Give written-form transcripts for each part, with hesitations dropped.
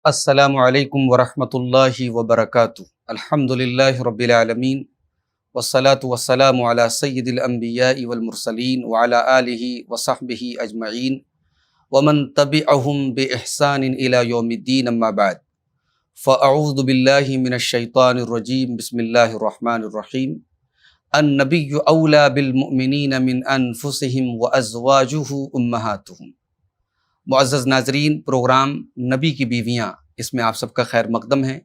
السلام علیکم ورحمۃ اللہ وبرکاتہ۔ الحمدللہ رب العالمین والصلاة والسلام علی سید الانبیاء والمرسلین وعلی آلہ وصحبہ اجمعین ومن تبعہم بإحسان الی یوم الدین، اما بعد فاعوذ باللہ من الشیطان الرجیم، بسم اللہ الرحمن الرحیم۔ النبی اولی بالمؤمنین من انفسہم وازواجہ امہاتہم۔ معزز ناظرین، پروگرام نبی کی بیویاں، اس میں آپ سب کا خیر مقدم ہے۔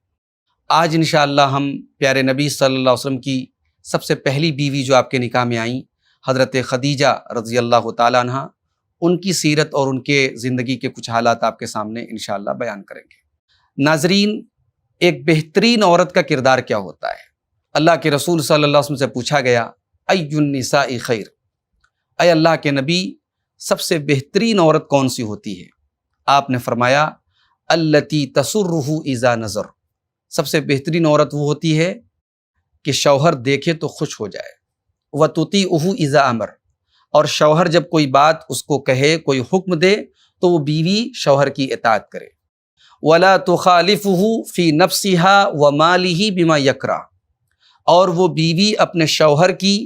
آج انشاءاللہ ہم پیارے نبی صلی اللہ علیہ وسلم کی سب سے پہلی بیوی جو آپ کے نکاح میں آئیں، حضرت خدیجہ رضی اللہ تعالیٰ عنہ، ان کی سیرت اور ان کے زندگی کے کچھ حالات آپ کے سامنے انشاءاللہ بیان کریں گے۔ ناظرین، ایک بہترین عورت کا کردار کیا ہوتا ہے؟ اللہ کے رسول صلی اللہ علیہ وسلم سے پوچھا گیا، ای النساء خیر، اے اللہ کے نبی، سب سے بہترین عورت کون سی ہوتی ہے؟ آپ نے فرمایا، التی تسرہ اذا نظر، سب سے بہترین عورت وہ ہوتی ہے کہ شوہر دیکھے تو خوش ہو جائے، وتطیعہ اذا امر، اور شوہر جب کوئی بات اس کو کہے، کوئی حکم دے تو وہ بیوی شوہر کی اطاعت کرے، ولا تخالفہ فی نفسہا ومالہ بما یکرہ، اور وہ بیوی اپنے شوہر کی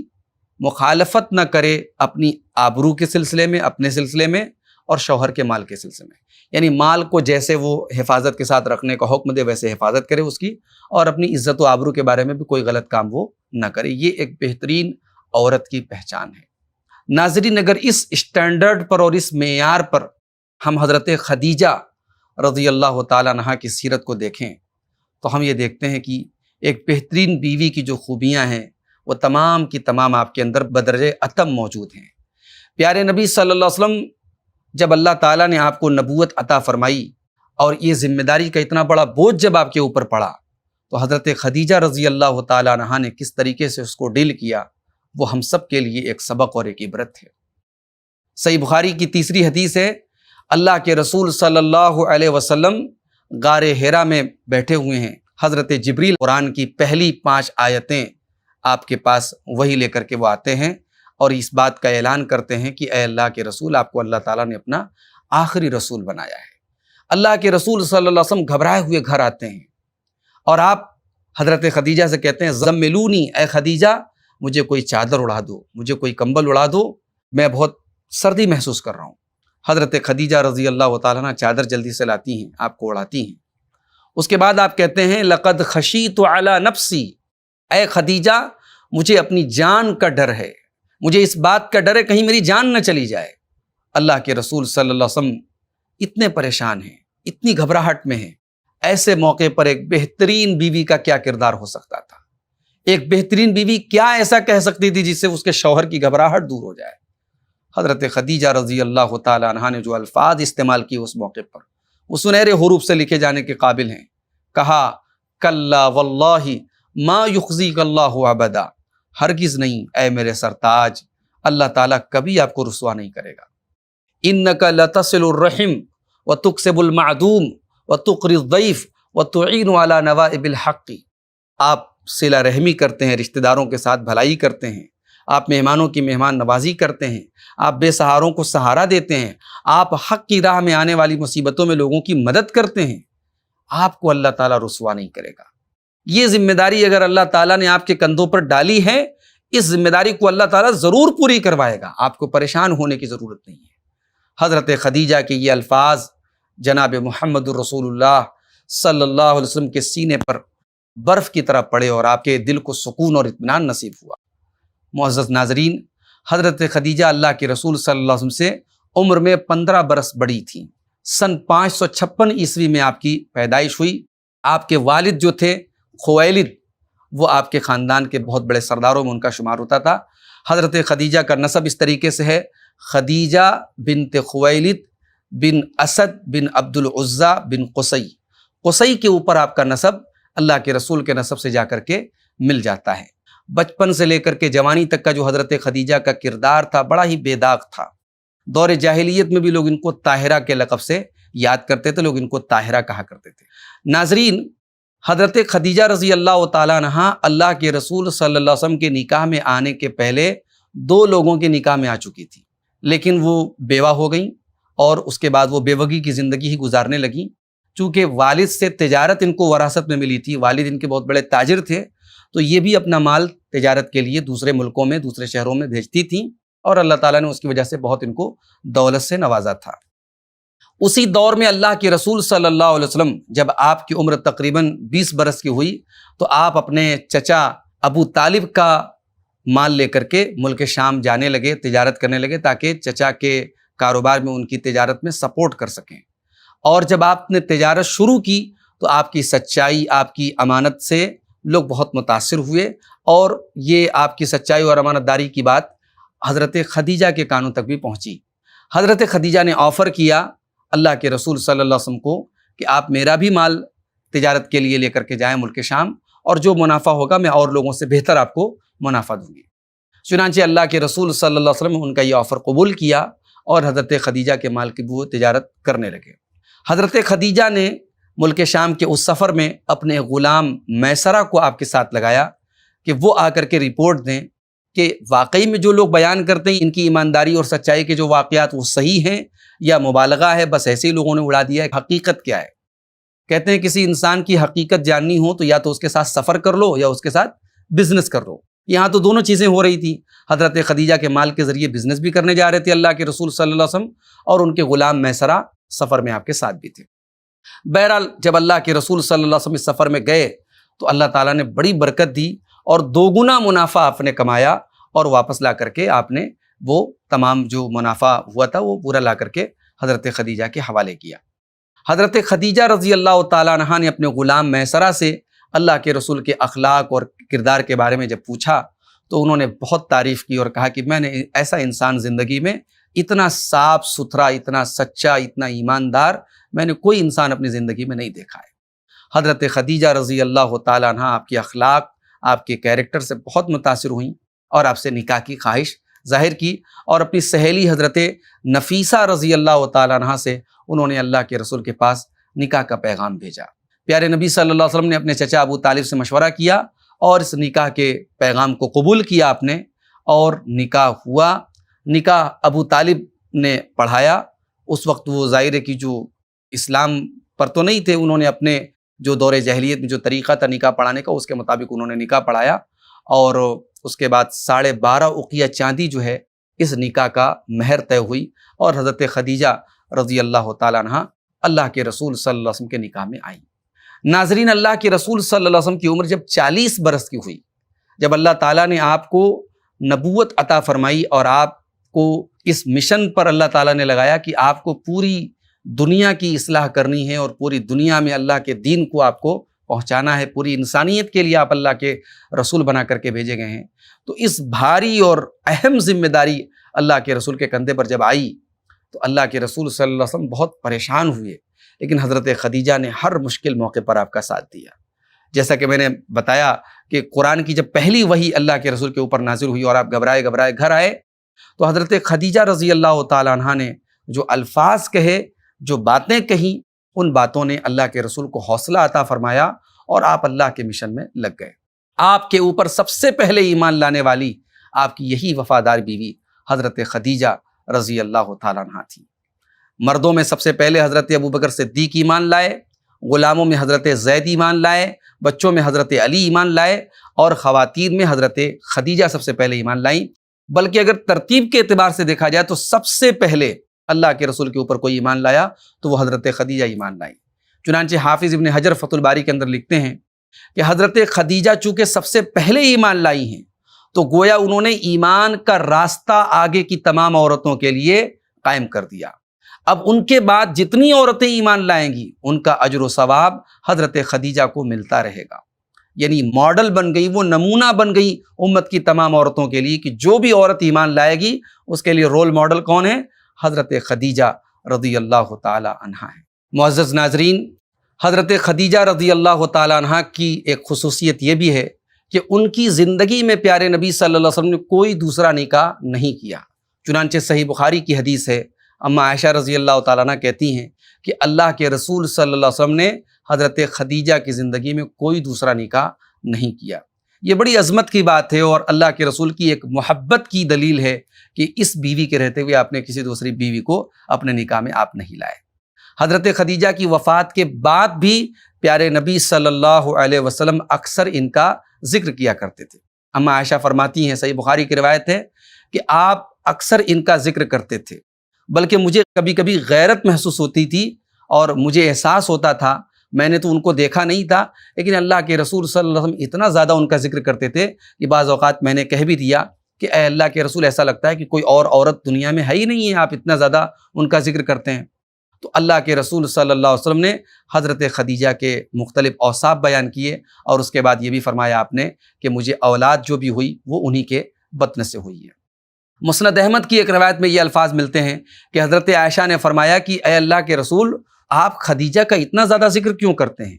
مخالفت نہ کرے اپنی آبرو کے سلسلے میں، اپنے سلسلے میں، اور شوہر کے مال کے سلسلے میں، یعنی مال کو جیسے وہ حفاظت کے ساتھ رکھنے کا حکم دے ویسے حفاظت کرے اس کی، اور اپنی عزت و آبرو کے بارے میں بھی کوئی غلط کام وہ نہ کرے۔ یہ ایک بہترین عورت کی پہچان ہے۔ ناظرین، اگر اس اسٹینڈرڈ پر اور اس معیار پر ہم حضرت خدیجہ رضی اللہ تعالیٰ عنہا کی سیرت کو دیکھیں تو ہم یہ دیکھتے ہیں کہ ایک بہترین بیوی کی جو خوبیاں ہیں وہ تمام کی تمام آپ کے اندر بدرجہ اتم موجود ہیں۔ پیارے نبی صلی اللہ علیہ وسلم، جب اللہ تعالیٰ نے آپ کو نبوت عطا فرمائی اور یہ ذمہ داری کا اتنا بڑا بوجھ جب آپ کے اوپر پڑا تو حضرت خدیجہ رضی اللہ تعالیٰ عنہا نے کس طریقے سے اس کو ڈیل کیا، وہ ہم سب کے لیے ایک سبق اور ایک عبرت ہے۔ صحیح بخاری کی تیسری حدیث ہے، اللہ کے رسول صلی اللہ علیہ وسلم غار حرا میں بیٹھے ہوئے ہیں، حضرت جبریل قرآن کی پہلی 5 آیتیں آپ کے پاس وہی لے کر کے وہ آتے ہیں اور اس بات کا اعلان کرتے ہیں کہ اے اللہ کے رسول، آپ کو اللہ تعالیٰ نے اپنا آخری رسول بنایا ہے۔ اللہ کے رسول صلی اللہ علیہ وسلم گھبرائے ہوئے گھر آتے ہیں اور آپ حضرت خدیجہ سے کہتے ہیں، زملونی، اے خدیجہ مجھے کوئی چادر اڑا دو، مجھے کوئی کمبل اڑا دو، میں بہت سردی محسوس کر رہا ہوں۔ حضرت خدیجہ رضی اللہ تعالیٰ عنہ چادر جلدی سے لاتی ہیں، آپ کو اڑاتی ہیں۔ اس کے بعد آپ کہتے ہیں، لقد خشیت علی نفسی، اے خدیجہ مجھے اپنی جان کا ڈر ہے، مجھے اس بات کا ڈر ہے کہیں میری جان نہ چلی جائے۔ اللہ کے رسول صلی اللہ علیہ وسلم اتنے پریشان ہیں، اتنی گھبراہٹ میں ہیں۔ ایسے موقع پر ایک بہترین بیوی کا کیا کردار ہو سکتا تھا؟ ایک بہترین بیوی کیا ایسا کہہ سکتی تھی جس سے اس کے شوہر کی گھبراہٹ دور ہو جائے؟ حضرت خدیجہ رضی اللہ تعالی عنہا نے جو الفاظ استعمال کیے اس موقع پر، وہ سنہرے حروف سے لکھے جانے کے قابل ہیں۔ کہا، کلا واللہ ما یخزیک اللہ ابدا، ہرگز نہیں اے میرے سرتاج، اللہ تعالیٰ کبھی آپ کو رسوا نہیں کرے گا۔ انک لتصل الرحم وتکسب المعدوم وتقری الضیف وتعین علی نوائب الحق، آپ صلہ رحمی کرتے ہیں، رشتہ داروں کے ساتھ بھلائی کرتے ہیں، آپ مہمانوں کی مہمان نوازی کرتے ہیں، آپ بے سہاروں کو سہارا دیتے ہیں، آپ حق کی راہ میں آنے والی مصیبتوں میں لوگوں کی مدد کرتے ہیں، آپ کو اللہ تعالیٰ رسوا نہیں کرے گا۔ یہ ذمہ داری اگر اللہ تعالیٰ نے آپ کے کندھوں پر ڈالی ہے، اس ذمہ داری کو اللہ تعالیٰ ضرور پوری کروائے گا، آپ کو پریشان ہونے کی ضرورت نہیں ہے۔ حضرت خدیجہ کے یہ الفاظ جناب محمد الرسول اللہ صلی اللہ علیہ وسلم کے سینے پر برف کی طرح پڑے اور آپ کے دل کو سکون اور اطمینان نصیب ہوا۔ معزز ناظرین، حضرت خدیجہ اللہ کے رسول صلی اللہ علیہ وسلم سے عمر میں 15 برس بڑی تھیں۔ سن 556 عیسوی میں آپ کی پیدائش ہوئی۔ آپ کے والد جو تھے خویلد، وہ آپ کے خاندان کے بہت بڑے سرداروں میں ان کا شمار ہوتا تھا۔ حضرت خدیجہ کا نسب اس طریقے سے ہے، خدیجہ بنت خویلد بن اسد بن عبد العزیٰ بن قصی، قصی کے اوپر آپ کا نسب اللہ کے رسول کے نسب سے جا کر کے مل جاتا ہے۔ بچپن سے لے کر کے جوانی تک کا جو حضرت خدیجہ کا کردار تھا بڑا ہی بے داغ تھا۔ دور جاہلیت میں بھی لوگ ان کو طاہرہ کے لقب سے یاد کرتے تھے، لوگ ان کو طاہرہ کہا کرتے تھے۔ ناظرین، حضرت خدیجہ رضی اللہ تعالیٰ عنہا اللہ کے رسول صلی اللہ علیہ وسلم کے نکاح میں آنے کے پہلے 2 لوگوں کے نکاح میں آ چکی تھی، لیکن وہ بیوہ ہو گئیں اور اس کے بعد وہ بیوگی کی زندگی ہی گزارنے لگیں۔ چونکہ والد سے تجارت ان کو وراثت میں ملی تھی، والد ان کے بہت بڑے تاجر تھے، تو یہ بھی اپنا مال تجارت کے لیے دوسرے ملکوں میں، دوسرے شہروں میں بھیجتی تھیں، اور اللہ تعالیٰ نے اس کی وجہ سے بہت ان کو دولت سے نوازا تھا۔ اسی دور میں اللہ کے رسول صلی اللہ علیہ وسلم جب آپ کی عمر تقریباً 20 برس کی ہوئی تو آپ اپنے چچا ابو طالب کا مال لے کر کے ملک شام جانے لگے، تجارت کرنے لگے، تاکہ چچا کے کاروبار میں ان کی تجارت میں سپورٹ کر سکیں۔ اور جب آپ نے تجارت شروع کی تو آپ کی سچائی، آپ کی امانت سے لوگ بہت متاثر ہوئے، اور یہ آپ کی سچائی اور امانت داری کی بات حضرت خدیجہ کے کانوں تک بھی پہنچی۔ حضرت خدیجہ نے آفر کیا اللہ کے رسول صلی اللہ علیہ وسلم کو کہ آپ میرا بھی مال تجارت کے لیے لے کر کے جائیں ملک شام، اور جو منافع ہوگا میں اور لوگوں سے بہتر آپ کو منافع دوں گی۔ چنانچہ اللہ کے رسول صلی اللہ علیہ وسلم نے ان کا یہ آفر قبول کیا اور حضرت خدیجہ کے مال کی وہ تجارت کرنے لگے۔ حضرت خدیجہ نے ملک شام کے اس سفر میں اپنے غلام میسرہ کو آپ کے ساتھ لگایا کہ وہ آ کر کے رپورٹ دیں کہ واقعی میں جو لوگ بیان کرتے ہیں ان کی ایمانداری اور سچائی کے جو واقعات وہ صحیح ہیں یا مبالغہ ہے، بس ایسے ہی لوگوں نے اڑا دیا ہے، حقیقت کیا ہے۔ کہتے ہیں کسی انسان کی حقیقت جاننی ہو تو یا تو اس کے ساتھ سفر کر لو یا اس کے ساتھ بزنس کر لو۔ یہاں تو دونوں چیزیں ہو رہی تھی، حضرت خدیجہ کے مال کے ذریعے بزنس بھی کرنے جا رہے تھے اللہ کے رسول صلی اللہ علیہ وسلم، اور ان کے غلام میسرہ سفر میں آپ کے ساتھ بھی تھے۔ بہرحال جب اللہ کے رسول صلی اللہ علیہ وسلم اس سفر میں گئے تو اللہ تعالیٰ نے بڑی برکت دی اور دوگنا منافع آپ نے کمایا، اور واپس لا کر کے آپ نے وہ تمام جو منافع ہوا تھا وہ پورا لا کر کے حضرت خدیجہ کے حوالے کیا۔ حضرت خدیجہ رضی اللہ تعالیٰ عنہا نے اپنے غلام میسرہ سے اللہ کے رسول کے اخلاق اور کردار کے بارے میں جب پوچھا تو انہوں نے بہت تعریف کی اور کہا کہ میں نے ایسا انسان زندگی میں اتنا صاف ستھرا، اتنا سچا، اتنا ایماندار میں نے کوئی انسان اپنی زندگی میں نہیں دیکھا ہے۔ حضرت خدیجہ رضی اللہ تعالیٰ عنہ آپ کے اخلاق، آپ کے کیریکٹر سے بہت متاثر ہوئیں اور آپ سے نکاح کی خواہش ظاہر کی، اور اپنی سہیلی حضرت نفیسہ رضی اللہ تعالیٰ عنہ سے انہوں نے اللہ کے رسول کے پاس نکاح کا پیغام بھیجا۔ پیارے نبی صلی اللہ علیہ وسلم نے اپنے چچا ابو طالب سے مشورہ کیا اور اس نکاح کے پیغام کو قبول کیا آپ نے، اور نکاح ہوا۔ نکاح ابو طالب نے پڑھایا۔ اس وقت وہ ظاہر ہے کہ جو اسلام پر تو نہیں تھے، انہوں نے اپنے جو دور جاہلیت میں جو طریقہ تھا نکاح پڑھانے کا اس کے مطابق انہوں نے نکاح پڑھایا، اور اس کے بعد 12.5 اقیہ چاندی جو ہے اس نکاح کا مہر طے ہوئی، اور حضرت خدیجہ رضی اللہ تعالیٰ عنہ اللہ کے رسول صلی اللہ علیہ وسلم کے نکاح میں آئیں۔ ناظرین، اللہ کے رسول صلی اللہ علیہ وسلم کی عمر جب 40 برس کی ہوئی، جب اللہ تعالیٰ نے آپ کو نبوت عطا فرمائی اور آپ کو اس مشن پر اللہ تعالیٰ نے لگایا کہ آپ کو پوری دنیا کی اصلاح کرنی ہے اور پوری دنیا میں اللہ کے دین کو آپ کو پہنچانا ہے، پوری انسانیت کے لیے آپ اللہ کے رسول بنا کر کے بھیجے گئے ہیں، تو اس بھاری اور اہم ذمہ داری اللہ کے رسول کے کندھے پر جب آئی تو اللہ کے رسول صلی اللہ علیہ وسلم بہت پریشان ہوئے، لیکن حضرت خدیجہ نے ہر مشکل موقع پر آپ کا ساتھ دیا۔ جیسا کہ میں نے بتایا کہ قرآن کی جب پہلی وحی اللہ کے رسول کے اوپر نازل ہوئی اور آپ گھبرائے گھر آئے تو حضرت خدیجہ رضی اللہ تعالیٰ عنہ نے جو الفاظ کہے، جو باتیں کہیں، ان باتوں نے اللہ کے رسول کو حوصلہ عطا فرمایا اور آپ اللہ کے مشن میں لگ گئے۔ آپ کے اوپر سب سے پہلے ایمان لانے والی آپ کی یہی وفادار بیوی حضرت خدیجہ رضی اللہ تعالیٰ عنہ تھی۔ مردوں میں سب سے پہلے حضرت ابوبکر صدیق ایمان لائے، غلاموں میں حضرت زید ایمان لائے، بچوں میں حضرت علی ایمان لائے، اور خواتین میں حضرت خدیجہ سب سے پہلے ایمان لائیں۔ بلکہ اگر ترتیب کے اعتبار سے دیکھا جائے تو سب سے پہلے اللہ کے رسول کے اوپر کوئی ایمان لایا تو وہ حضرت خدیجہ ایمان لائیں۔ چنانچہ حافظ ابن حجر فتح الباری کے اندر لکھتے ہیں کہ حضرت خدیجہ چونکہ سب سے پہلے ایمان لائی ہیں تو گویا انہوں نے ایمان کا راستہ آگے کی تمام عورتوں کے لیے قائم کر دیا۔ اب ان کے بعد جتنی عورتیں ایمان لائیں گی ان کا اجر و ثواب حضرت خدیجہ کو ملتا رہے گا، یعنی ماڈل بن گئی، وہ نمونہ بن گئی امت کی تمام عورتوں کے لیے کہ جو بھی عورت ایمان لائے گی اس کے لیے رول ماڈل کون ہے؟ حضرت خدیجہ رضی اللہ تعالی عنہا ہے۔ معزز ناظرین، حضرت خدیجہ رضی اللہ تعالی عنہا کی ایک خصوصیت یہ بھی ہے کہ ان کی زندگی میں پیارے نبی صلی اللہ علیہ وسلم نے کوئی دوسرا نکاح نہیں کیا۔ چنانچہ صحیح بخاری کی حدیث ہے، اما عائشہ رضی اللہ تعالیٰ عنہ کہتی ہیں کہ اللہ کے رسول صلی اللہ علیہ وسلم نے حضرت خدیجہ کی زندگی میں کوئی دوسرا نکاح نہیں کیا۔ یہ بڑی عظمت کی بات ہے اور اللہ کے رسول کی ایک محبت کی دلیل ہے کہ اس بیوی کے رہتے ہوئے آپ نے کسی دوسری بیوی کو اپنے نکاح میں آپ نہیں لائے۔ حضرت خدیجہ کی وفات کے بعد بھی پیارے نبی صلی اللہ علیہ وسلم اکثر ان کا ذکر کیا کرتے تھے۔ اماں عائشہ فرماتی ہیں، صحیح بخاری کی روایت ہے کہ آپ اکثر ان کا ذکر کرتے تھے، بلکہ مجھے کبھی کبھی غیرت محسوس ہوتی تھی اور مجھے احساس ہوتا تھا، میں نے تو ان کو دیکھا نہیں تھا، لیکن اللہ کے رسول صلی اللہ علیہ وسلم اتنا زیادہ ان کا ذکر کرتے تھے کہ بعض اوقات میں نے کہہ بھی دیا کہ اے اللہ کے رسول، ایسا لگتا ہے کہ کوئی اور عورت دنیا میں ہے ہی نہیں ہے، آپ اتنا زیادہ ان کا ذکر کرتے ہیں۔ تو اللہ کے رسول صلی اللہ علیہ وسلم نے حضرت خدیجہ کے مختلف اوصاف بیان کیے، اور اس کے بعد یہ بھی فرمایا آپ نے کہ مجھے اولاد جو بھی ہوئی وہ انہی کے بطن سے ہوئی ہے۔ مسند احمد کی ایک روایت میں یہ الفاظ ملتے ہیں کہ حضرت عائشہ نے فرمایا کہ اے اللہ کے رسول، آپ خدیجہ کا اتنا زیادہ ذکر کیوں کرتے ہیں؟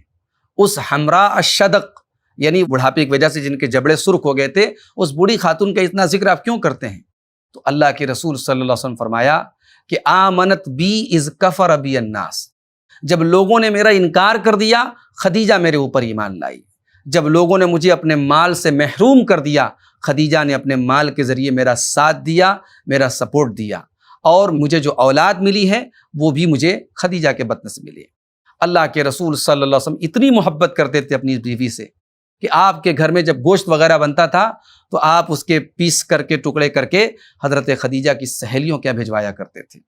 اس حمراء الشدق، یعنی بڑھاپے کی وجہ سے جن کے جبڑے سرخ ہو گئے تھے، اس بوڑھی خاتون کا اتنا ذکر آپ کیوں کرتے ہیں؟ تو اللہ کے رسول صلی اللہ علیہ وسلم فرمایا کہ آمنت بی اذ کفر بی الناس، جب لوگوں نے میرا انکار کر دیا، خدیجہ میرے اوپر ایمان لائی۔ جب لوگوں نے مجھے اپنے مال سے محروم کر دیا، خدیجہ نے اپنے مال کے ذریعے میرا ساتھ دیا، میرا سپورٹ دیا، اور مجھے جو اولاد ملی ہے وہ بھی مجھے خدیجہ کے بطن سے ملی ہے۔ اللہ کے رسول صلی اللہ علیہ وسلم اتنی محبت کرتے تھے اپنی بیوی سے کہ آپ کے گھر میں جب گوشت وغیرہ بنتا تھا تو آپ اس کے پیس کر کے ٹکڑے کر کے حضرت خدیجہ کی سہیلیوں کے بھجوایا کرتے تھے۔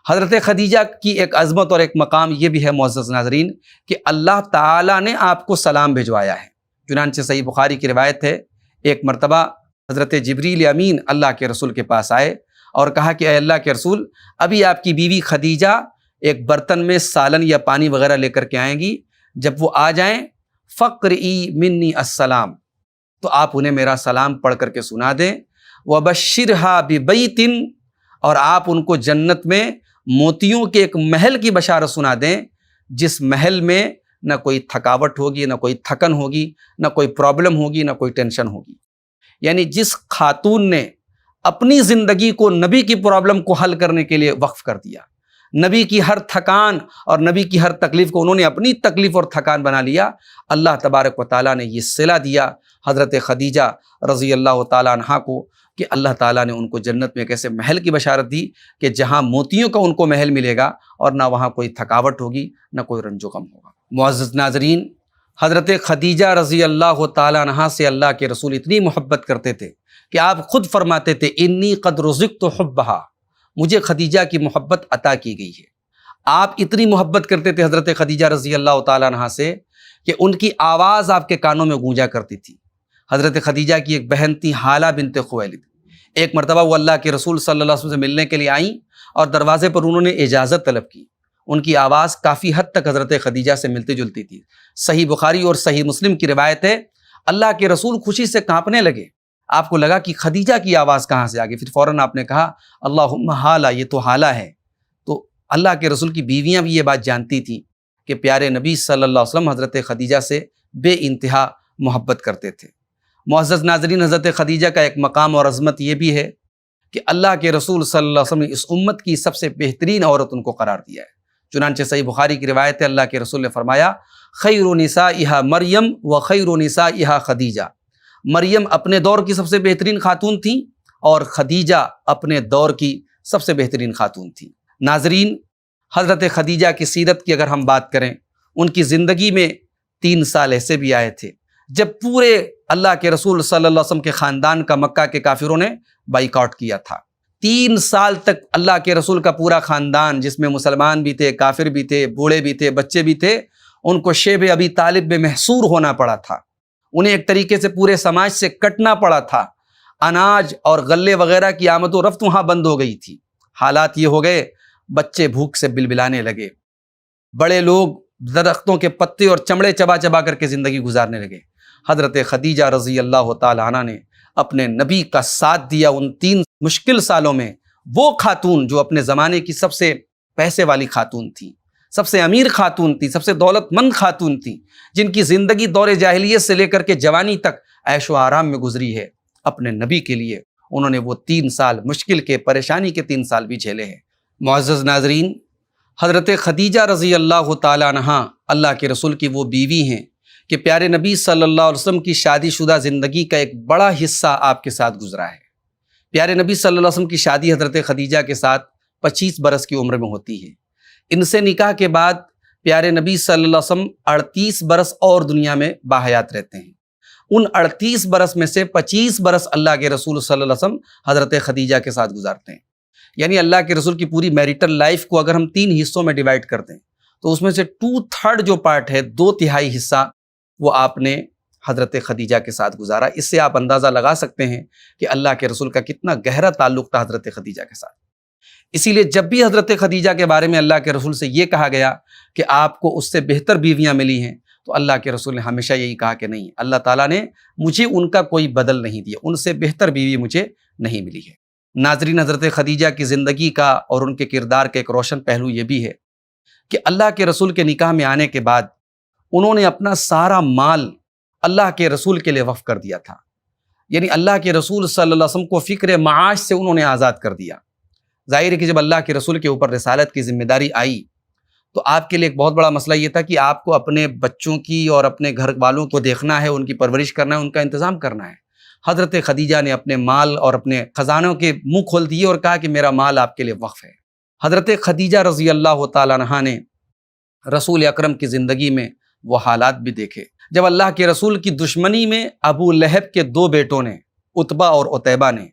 حضرت خدیجہ کی ایک عظمت اور ایک مقام یہ بھی ہے معزز ناظرین کہ اللہ تعالیٰ نے آپ کو سلام بھجوایا ہے۔ چنانچہ صحیح بخاری کی روایت ہے، ایک مرتبہ حضرت جبریل امین اللہ کے رسول کے پاس آئے اور کہا کہ اے اللہ کے رسول، ابھی آپ کی بیوی خدیجہ ایک برتن میں سالن یا پانی وغیرہ لے کر کے آئیں گی، جب وہ آ جائیں فقرئی منی السلام، تو آپ انہیں میرا سلام پڑھ کر کے سنا دیں، وبشرھا ببیت، اور آپ ان کو جنت میں موتیوں کے ایک محل کی بشارت سنا دیں، جس محل میں نہ کوئی تھکاوٹ ہوگی، نہ کوئی تھکن ہوگی، نہ کوئی پرابلم ہوگی، نہ کوئی ٹینشن ہوگی۔ یعنی جس خاتون نے اپنی زندگی کو نبی کی پرابلم کو حل کرنے کے لیے وقف کر دیا، نبی کی ہر تھکان اور نبی کی ہر تکلیف کو انہوں نے اپنی تکلیف اور تھکان بنا لیا، اللہ تبارک و تعالیٰ نے یہ صلہ دیا حضرت خدیجہ رضی اللہ تعالیٰ عنہا کو کہ اللہ تعالیٰ نے ان کو جنت میں ایک ایسے محل کی بشارت دی کہ جہاں موتیوں کا ان کو محل ملے گا، اور نہ وہاں کوئی تھکاوٹ ہوگی، نہ کوئی رنج و غم ہوگا۔ معزز ناظرین، حضرت خدیجہ رضی اللہ تعالیٰ عنہا سے اللہ کے رسول اتنی محبت کرتے تھے کہ آپ خود فرماتے تھے انی قد رزقت حبھا، مجھے خدیجہ کی محبت عطا کی گئی ہے۔ آپ اتنی محبت کرتے تھے حضرت خدیجہ رضی اللہ تعالیٰ عنہا سے کہ ان کی آواز آپ کے کانوں میں گونجا کرتی تھی۔ حضرت خدیجہ کی ایک بہن تھی حالہ بنت خویلد، ایک مرتبہ وہ اللہ کے رسول صلی اللہ علیہ وسلم سے ملنے کے لیے آئیں اور دروازے پر انہوں نے اجازت طلب کی۔ ان کی آواز کافی حد تک حضرت خدیجہ سے ملتی جلتی تھی۔ صحیح بخاری اور صحیح مسلم کی روایت ہے، اللہ کے رسول خوشی سے کانپنے لگے، آپ کو لگا کہ خدیجہ کی آواز کہاں سے آ گئی، پھر فوراً آپ نے کہا اللہم حالہ، یہ تو حالہ ہے۔ تو اللہ کے رسول کی بیویاں بھی یہ بات جانتی تھیں کہ پیارے نبی صلی اللہ علیہ وسلم حضرت خدیجہ سے بے انتہا محبت کرتے تھے۔ معزز ناظرین، حضرت خدیجہ کا ایک مقام اور عظمت یہ بھی ہے کہ اللہ کے رسول صلی اللہ علیہ وسلم نے اس امت کی سب سے بہترین عورت ان کو قرار دیا ہے۔ چنانچہ صحیح بخاری کی روایت ہے، اللہ کے رسول نے فرمایا خیر نسائها مریم و خیر نسائها خدیجہ، مریم اپنے دور کی سب سے بہترین خاتون تھیں اور خدیجہ اپنے دور کی سب سے بہترین خاتون تھیں۔ ناظرین، حضرت خدیجہ کی سیرت کی اگر ہم بات کریں، ان کی زندگی میں 3 سال ایسے بھی آئے تھے جب پورے اللہ کے رسول صلی اللہ علیہ وسلم کے خاندان کا مکہ کے کافروں نے بائیکاٹ کیا تھا۔ 3 سال تک اللہ کے رسول کا پورا خاندان، جس میں مسلمان بھی تھے، کافر بھی تھے، بوڑھے بھی تھے، بچے بھی تھے، ان کو شیب ابی طالب میں محصور ہونا پڑا تھا۔ انہیں ایک طریقے سے پورے سماج سے کٹنا پڑا تھا۔ اناج اور غلے وغیرہ کی آمد و رفت وہاں بند ہو گئی تھی۔ حالات یہ ہو گئے، بچے بھوک سے بلبلانے لگے، بڑے لوگ درختوں کے پتے اور چمڑے چبا چبا کر کے زندگی گزارنے لگے۔ حضرت خدیجہ رضی اللہ تعالیٰ عنہ نے اپنے نبی کا ساتھ دیا ان 3 مشکل سالوں میں۔ وہ خاتون جو اپنے زمانے کی سب سے پیسے والی خاتون تھی، سب سے امیر خاتون تھی، سب سے دولت مند خاتون تھی، جن کی زندگی دور جاہلیت سے لے کر کے جوانی تک عیش و آرام میں گزری ہے، اپنے نبی کے لیے انہوں نے وہ 3 سال مشکل کے، پریشانی کے 3 سال بھی جھیلے ہیں۔ معزز ناظرین، حضرت خدیجہ رضی اللہ تعالیٰ عنہا اللہ کے رسول کی وہ بیوی ہیں کہ پیارے نبی صلی اللہ علیہ وسلم کی شادی شدہ زندگی کا ایک بڑا حصہ آپ کے ساتھ گزرا ہے۔ پیارے نبی صلی اللہ علیہ وسلم کی شادی حضرت خدیجہ کے ساتھ 25 برس کی عمر میں ہوتی ہے۔ ان سے نکاح کے بعد پیارے نبی صلی اللہ علیہ وسلم 38 برس اور دنیا میں باحیات رہتے ہیں۔ ان 38 برس میں سے 25 برس اللہ کے رسول صلی اللہ علیہ وسلم حضرت خدیجہ کے ساتھ گزارتے ہیں۔ یعنی اللہ کے رسول کی پوری میریٹل لائف کو اگر ہم 3 حصوں میں ڈیوائڈ کرتے ہیں تو اس میں سے 2/3 جو پارٹ ہے، 2/3 حصہ وہ آپ نے حضرت خدیجہ کے ساتھ گزارا۔ اس سے آپ اندازہ لگا سکتے ہیں کہ اللہ کے رسول کا کتنا گہرا تعلق تھا حضرت خدیجہ کے ساتھ۔ اسی لیے جب بھی حضرت خدیجہ کے بارے میں اللہ کے رسول سے یہ کہا گیا کہ آپ کو اس سے بہتر بیویاں ملی ہیں، تو اللہ کے رسول نے ہمیشہ یہی کہا کہ نہیں، اللہ تعالیٰ نے مجھے ان کا کوئی بدل نہیں دیا، ان سے بہتر بیوی مجھے نہیں ملی ہے۔ ناظرین، حضرت خدیجہ کی زندگی کا اور ان کے کردار کا ایک روشن پہلو یہ بھی ہے کہ اللہ کے رسول کے نکاح میں آنے کے بعد انہوں نے اپنا سارا مال اللہ کے رسول کے لیے وقف کر دیا تھا۔ یعنی اللہ کے رسول صلی اللہ علیہ وسلم کو فکر معاش سے انہوں نے آزاد کر دیا۔ ظاہر ہے کہ جب اللہ کے رسول کے اوپر رسالت کی ذمہ داری آئی تو آپ کے لیے ایک بہت بڑا مسئلہ یہ تھا کہ آپ کو اپنے بچوں کی اور اپنے گھر والوں کو دیکھنا ہے، ان کی پرورش کرنا ہے، ان کا انتظام کرنا ہے۔ حضرت خدیجہ نے اپنے مال اور اپنے خزانوں کے منہ کھول دیے اور کہا کہ میرا مال آپ کے لیے وقف ہے۔ حضرت خدیجہ رضی اللہ تعالیٰ عنہا نے رسول اکرم کی زندگی میں وہ حالات بھی دیکھے جب اللہ کے رسول کی دشمنی میں ابو لہب کے 2 بیٹوں نے، عتبہ اور عتیبہ نے،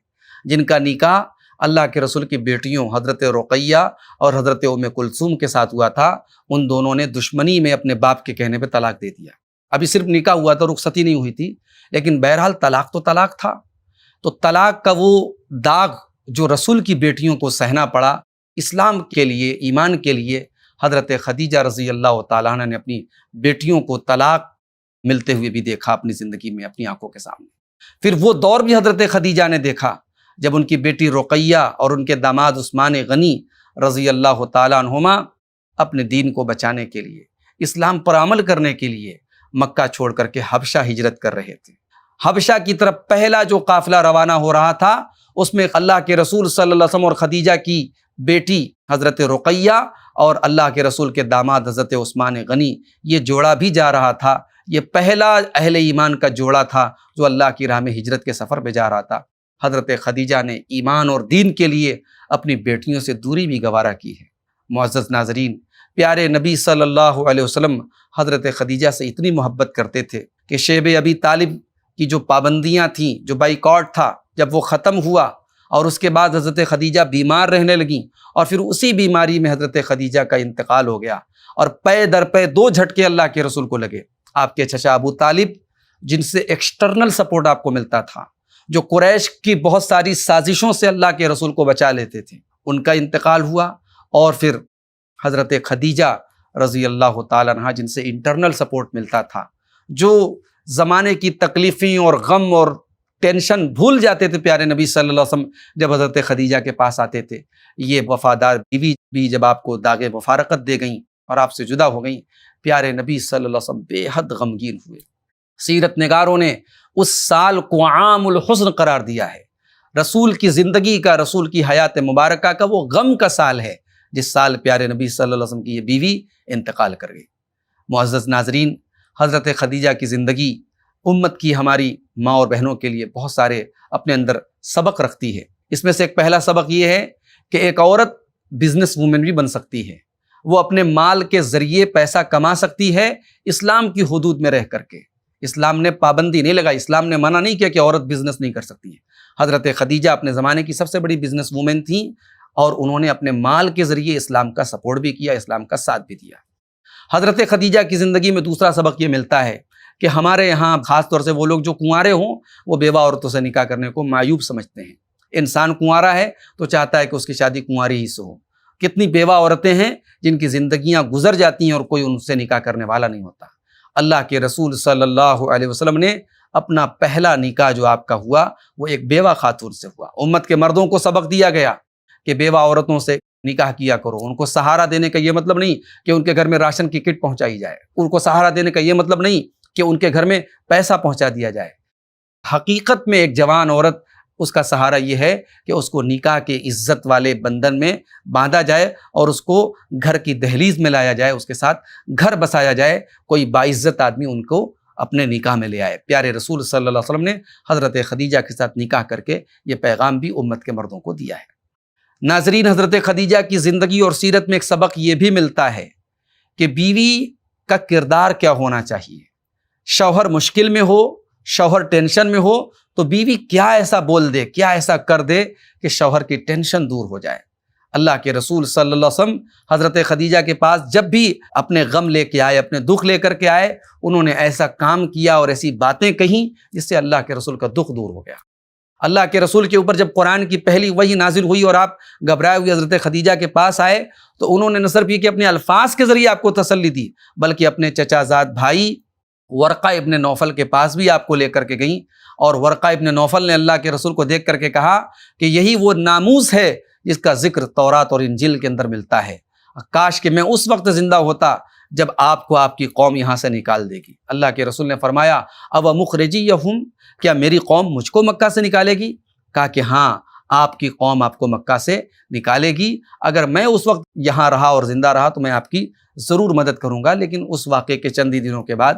جن کا نکاح اللہ کے رسول کی بیٹیوں حضرت رقیہ اور حضرت ام کلثوم کے ساتھ ہوا تھا، ان دونوں نے دشمنی میں اپنے باپ کے کہنے پہ طلاق دے دیا۔ ابھی صرف نکاح ہوا تھا، رخصتی نہیں ہوئی تھی، لیکن بہرحال طلاق تو طلاق تھا۔ تو طلاق کا وہ داغ جو رسول کی بیٹیوں کو سہنا پڑا، اسلام کے لیے، ایمان کے لیے حضرت خدیجہ رضی اللہ تعالیٰ عنہ نے اپنی بیٹیوں کو طلاق ملتے ہوئے بھی دیکھا اپنی زندگی میں، اپنی آنکھوں کے سامنے۔ پھر وہ دور بھی حضرت خدیجہ نے دیکھا جب ان کی بیٹی رقیہ اور ان کے داماد عثمان غنی رضی اللہ تعالیٰ عنہما اپنے دین کو بچانے کے لیے، اسلام پر عمل کرنے کے لیے مکہ چھوڑ کر کے حبشہ ہجرت کر رہے تھے۔ حبشہ کی طرف پہلا جو قافلہ روانہ ہو رہا تھا، اس میں اللہ کے رسول صلی اللہ علیہ وسلم اور خدیجہ کی بیٹی حضرت رقیہ اور اللہ کے رسول کے داماد حضرت عثمان غنی، یہ جوڑا بھی جا رہا تھا۔ یہ پہلا اہل ایمان کا جوڑا تھا جو اللہ کی راہ میں ہجرت کے سفر پہ جا رہا تھا۔ حضرت خدیجہ نے ایمان اور دین کے لیے اپنی بیٹیوں سے دوری بھی گوارا کی ہے۔ معزز ناظرین، پیارے نبی صلی اللہ علیہ وسلم حضرت خدیجہ سے اتنی محبت کرتے تھے کہ شیب ابی طالب کی جو پابندیاں تھیں، جو بائیکاٹ تھا، جب وہ ختم ہوا اور اس کے بعد حضرت خدیجہ بیمار رہنے لگیں اور پھر اسی بیماری میں حضرت خدیجہ کا انتقال ہو گیا، اور پے در پے 2 جھٹکے اللہ کے رسول کو لگے۔ آپ کے چچا ابو طالب، جن سے ایکسٹرنل سپورٹ آپ کو ملتا تھا، جو قریش کی بہت ساری سازشوں سے اللہ کے رسول کو بچا لیتے تھے، ان کا انتقال ہوا، اور پھر حضرت خدیجہ رضی اللہ تعالیٰ عنہا، جن سے انٹرنل سپورٹ ملتا تھا، جو زمانے کی تکلیفیں اور غم اور ٹینشن بھول جاتے تھے پیارے نبی صلی اللہ علیہ وسلم جب حضرت خدیجہ کے پاس آتے تھے۔ یہ وفادار بیوی بھی جب آپ کو داغ مفارقت دے گئیں اور آپ سے جدا ہو گئیں، پیارے نبی صلی اللہ علیہ وسلم بے حد غمگین ہوئے۔ سیرت نگاروں نے اس سال کو عام الحزن قرار دیا ہے۔ رسول کی زندگی کا، رسول کی حیات مبارکہ کا وہ غم کا سال ہے جس سال پیارے نبی صلی اللہ علیہ وسلم کی یہ بیوی انتقال کر گئی۔ معزز ناظرین، حضرت خدیجہ کی زندگی امت کی، ہماری ماں اور بہنوں کے لیے بہت سارے اپنے اندر سبق رکھتی ہے۔ اس میں سے ایک پہلا سبق یہ ہے کہ ایک عورت بزنس وومن بھی بن سکتی ہے، وہ اپنے مال کے ذریعے پیسہ کما سکتی ہے، اسلام کی حدود میں رہ کر کے۔ اسلام نے پابندی نہیں لگائی، اسلام نے منع نہیں کیا کہ عورت بزنس نہیں کر سکتی ہے۔ حضرت خدیجہ اپنے زمانے کی سب سے بڑی بزنس وومن تھیں، اور انہوں نے اپنے مال کے ذریعے اسلام کا سپورٹ بھی کیا، اسلام کا ساتھ بھی دیا۔ حضرت خدیجہ کی زندگی میں دوسرا سبق یہ ملتا ہے کہ ہمارے یہاں خاص طور سے وہ لوگ جو کنوارے ہوں، وہ بیوہ عورتوں سے نکاح کرنے کو معیوب سمجھتے ہیں۔ انسان کنوارا ہے تو چاہتا ہے کہ اس کی شادی کنواری ہی سے ہو۔ کتنی بیوہ عورتیں ہیں جن کی زندگیاں گزر جاتی ہیں اور کوئی ان سے نکاح کرنے والا نہیں ہوتا۔ اللہ کے رسول صلی اللہ علیہ وسلم نے اپنا پہلا نکاح جو آپ کا ہوا وہ ایک بیوہ خاتون سے ہوا۔ امت کے مردوں کو سبق دیا گیا کہ بیوہ عورتوں سے نکاح کیا کرو۔ ان کو سہارا دینے کا یہ مطلب نہیں کہ ان کے گھر میں راشن کی کٹ پہنچائی جائے، ان کو سہارا دینے کا یہ مطلب نہیں کہ ان کے گھر میں پیسہ پہنچا دیا جائے۔ حقیقت میں ایک جوان عورت، اس کا سہارا یہ ہے کہ اس کو نکاح کے عزت والے بندھن میں باندھا جائے اور اس کو گھر کی دہلیز میں لایا جائے، اس کے ساتھ گھر بسایا جائے، کوئی باعزت آدمی ان کو اپنے نکاح میں لے آئے۔ پیارے رسول صلی اللہ علیہ وسلم نے حضرت خدیجہ کے ساتھ نکاح کر کے یہ پیغام بھی امت کے مردوں کو دیا ہے۔ ناظرین، حضرت خدیجہ کی زندگی اور سیرت میں ایک سبق یہ بھی ملتا ہے کہ بیوی کا کردار کیا ہونا چاہیے. شوہر مشکل میں ہو، شوہر ٹینشن میں ہو تو بیوی کیا ایسا بول دے، کیا ایسا کر دے کہ شوہر کی ٹینشن دور ہو جائے. اللہ کے رسول صلی اللہ علیہ وسلم حضرت خدیجہ کے پاس جب بھی اپنے غم لے کے آئے، اپنے دکھ لے کر کے آئے، انہوں نے ایسا کام کیا اور ایسی باتیں کہیں جس سے اللہ کے رسول کا دکھ دور ہو گیا. اللہ کے رسول کے اوپر جب قرآن کی پہلی وحی نازل ہوئی اور آپ گھبرائے ہوئے حضرت خدیجہ کے پاس آئے تو انہوں نے نہ صرف یہ کہ اپنے الفاظ کے ذریعے آپ کو تسلی دی، بلکہ اپنے چچا زاد بھائی ورقہ ابن نوفل کے پاس بھی آپ کو لے کر کے گئیں. اور ورقہ ابن نوفل نے اللہ کے رسول کو دیکھ کر کے کہا کہ یہی وہ ناموس ہے جس کا ذکر تورات اور انجیل کے اندر ملتا ہے. کاش کہ میں اس وقت زندہ ہوتا جب آپ کو آپ کی قوم یہاں سے نکال دے گی. اللہ کے رسول نے فرمایا اب مخرجیہم، کیا میری قوم مجھ کو مکہ سے نکالے گی؟ کہا کہ ہاں، آپ کی قوم آپ کو مکہ سے نکالے گی. اگر میں اس وقت یہاں رہا اور زندہ رہا تو میں آپ کی ضرور مدد کروں گا. لیکن اس واقعے کے چند ہی دنوں کے بعد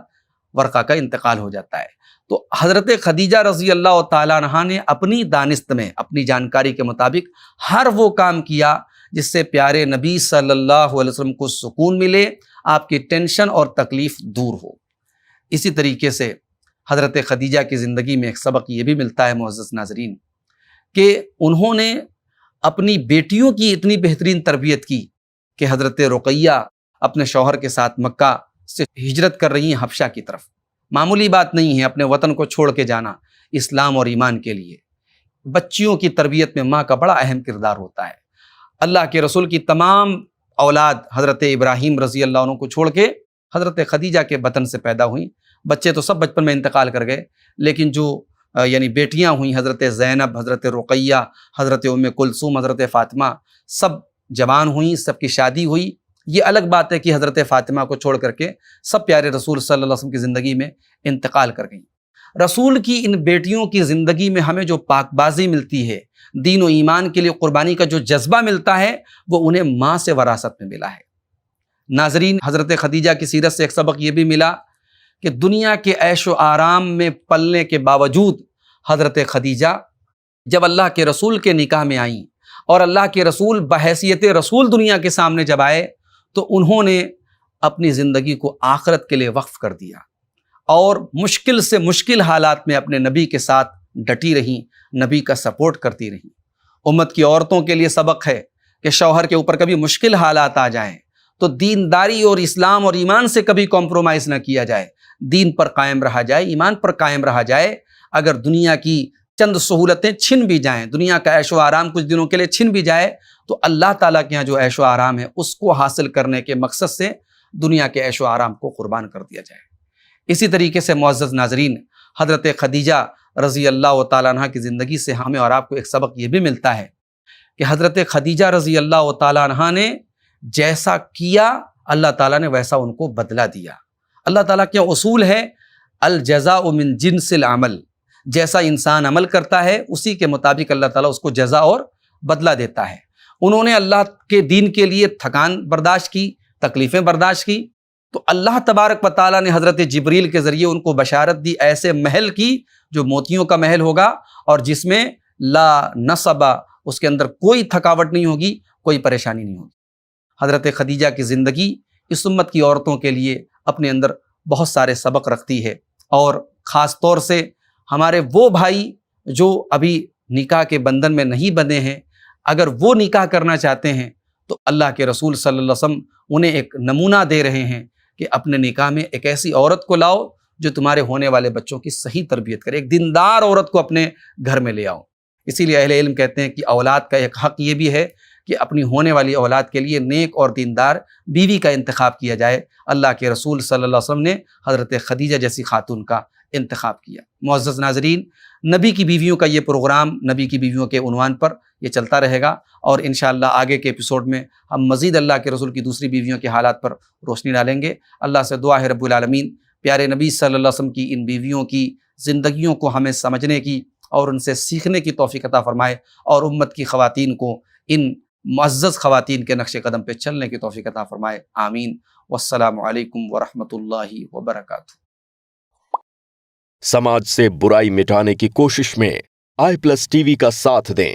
ورقہ کا انتقال ہو جاتا ہے. تو حضرت خدیجہ رضی اللہ تعالیٰ عنہا نے اپنی دانست میں، اپنی جانکاری کے مطابق ہر وہ کام کیا جس سے پیارے نبی صلی اللہ علیہ وسلم کو سکون ملے، آپ کی ٹینشن اور تکلیف دور ہو. اسی طریقے سے حضرت خدیجہ کی زندگی میں ایک سبق یہ بھی ملتا ہے معزز ناظرین کہ انہوں نے اپنی بیٹیوں کی اتنی بہترین تربیت کی کہ حضرت رقیہ اپنے شوہر کے ساتھ مکہ سے ہجرت کر رہی ہیں حبشہ کی طرف. معمولی بات نہیں ہے اپنے وطن کو چھوڑ کے جانا اسلام اور ایمان کے لیے. بچیوں کی تربیت میں ماں کا بڑا اہم کردار ہوتا ہے. اللہ کے رسول کی تمام اولاد حضرت ابراہیم رضی اللہ عنہ کو چھوڑ کے حضرت خدیجہ کے بطن سے پیدا ہوئیں. بچے تو سب بچپن میں انتقال کر گئے، لیکن جو یعنی بیٹیاں ہوئیں، حضرت زینب، حضرت رقیہ، حضرت ام کلثوم، حضرت فاطمہ، سب جوان ہوئیں، سب کی شادی ہوئی. یہ الگ بات ہے کہ حضرت فاطمہ کو چھوڑ کر کے سب پیارے رسول صلی اللہ علیہ وسلم کی زندگی میں انتقال کر گئیں. رسول کی ان بیٹیوں کی زندگی میں ہمیں جو پاک بازی ملتی ہے، دین و ایمان کے لیے قربانی کا جو جذبہ ملتا ہے، وہ انہیں ماں سے وراثت میں ملا ہے. ناظرین، حضرت خدیجہ کی سیرت سے ایک سبق یہ بھی ملا کہ دنیا کے عیش و آرام میں پلنے کے باوجود حضرت خدیجہ جب اللہ کے رسول کے نکاح میں آئیں اور اللہ کے رسول بحیثیت رسول دنیا کے سامنے جب آئے تو انہوں نے اپنی زندگی کو آخرت کے لیے وقف کر دیا اور مشکل سے مشکل حالات میں اپنے نبی کے ساتھ ڈٹی رہیں، نبی کا سپورٹ کرتی رہیں. امت کی عورتوں کے لیے سبق ہے کہ شوہر کے اوپر کبھی مشکل حالات آ جائیں تو دینداری اور اسلام اور ایمان سے کبھی کمپرومائز نہ کیا جائے، دین پر قائم رہا جائے، ایمان پر قائم رہا جائے. اگر دنیا کی چند سہولتیں چھن بھی جائیں، دنیا کا عیش و آرام کچھ دنوں کے لیے چھن بھی جائے تو اللہ تعالیٰ کے یہاں جو عیش و آرام ہے اس کو حاصل کرنے کے مقصد سے دنیا کے عیش و آرام کو قربان کر دیا جائے. اسی طریقے سے معزز ناظرین، حضرت خدیجہ رضی اللہ تعالیٰ عنہ کی زندگی سے ہمیں اور آپ کو ایک سبق یہ بھی ملتا ہے کہ حضرت خدیجہ رضی اللہ تعالیٰ عنہ نے جیسا کیا اللہ تعالیٰ نے ویسا ان کو بدلہ دیا. اللہ تعالیٰ کے اصول ہے الجزاء من جنس العمل، جیسا انسان عمل کرتا ہے اسی کے مطابق اللہ تعالیٰ اس کو جزا اور بدلہ دیتا ہے. انہوں نے اللہ کے دین کے لیے تھکان برداشت کی، تکلیفیں برداشت کی، تو اللہ تبارک و تعالیٰ نے حضرت جبریل کے ذریعے ان کو بشارت دی ایسے محل کی جو موتیوں کا محل ہوگا اور جس میں لا نصب، اس کے اندر کوئی تھکاوٹ نہیں ہوگی، کوئی پریشانی نہیں ہوگی. حضرت خدیجہ کی زندگی اس امت کی عورتوں کے لیے اپنے اندر بہت سارے سبق رکھتی ہے، اور خاص طور سے ہمارے وہ بھائی جو ابھی نکاح کے بندھن میں نہیں بندھے ہیں، اگر وہ نکاح کرنا چاہتے ہیں تو اللہ کے رسول صلی اللہ علیہ وسلم انہیں ایک نمونہ دے رہے ہیں کہ اپنے نکاح میں ایک ایسی عورت کو لاؤ جو تمہارے ہونے والے بچوں کی صحیح تربیت کرے، ایک دیندار عورت کو اپنے گھر میں لے آؤ. اسی لیے اہل علم کہتے ہیں کہ اولاد کا ایک حق یہ بھی ہے کہ اپنی ہونے والی اولاد کے لیے نیک اور دیندار بیوی کا انتخاب کیا جائے. اللہ کے رسول صلی اللہ علیہ وسلم نے حضرت خدیجہ جیسی خاتون کا انتخاب کیا. معزز ناظرین، نبی کی بیویوں کا یہ پروگرام نبی کی بیویوں کے عنوان پر یہ چلتا رہے گا، اور انشاءاللہ آگے کے ایپیسوڈ میں ہم مزید اللہ کے رسول کی دوسری بیویوں کے حالات پر روشنی ڈالیں گے. اللہ سے دعا ہے رب العالمین پیارے نبی صلی اللہ علیہ وسلم کی ان بیویوں کی زندگیوں کو ہمیں سمجھنے کی اور ان سے سیکھنے کی توفیق عطا فرمائے، اور امت کی خواتین کو ان معزز خواتین کے نقش قدم پہ چلنے کی توفیق عطا فرمائے. آمین. والسلام علیکم ورحمۃ اللہ وبرکاتہ. سماج سے برائی مٹانے کی کوشش میں آئی پلس ٹی وی کا ساتھ دیں.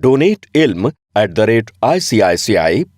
donate@ICICI